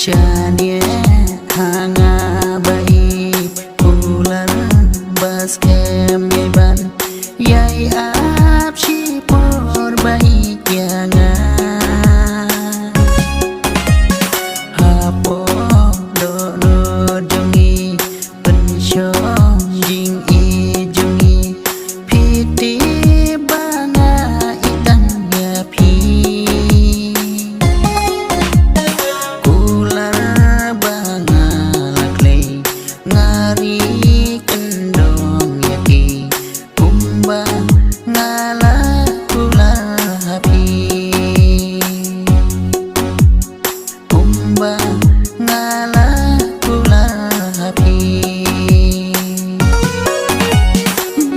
Janie hanga baik bulan baskem beban yai apsi por baik yangan hapo do jongi pensyong jing i jongi piti banga ikan ya pi ngari kendong yaki kumba ngala kula hapi kumba ngala kula hapi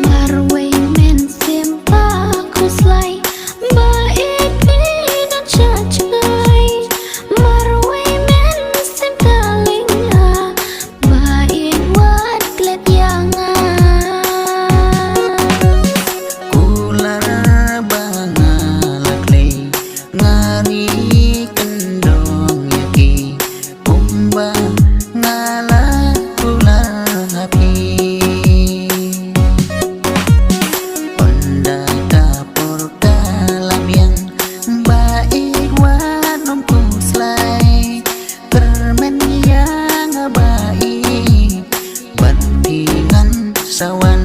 marway men simpa kuslai baik dan cacai marway men simtalinga baik wat klet yangan kular banga laklay ngari kendong yaki kumba ngala kula hapi onda kapur kalamyang baik wanom kuslay permen yang baik bandingan sawan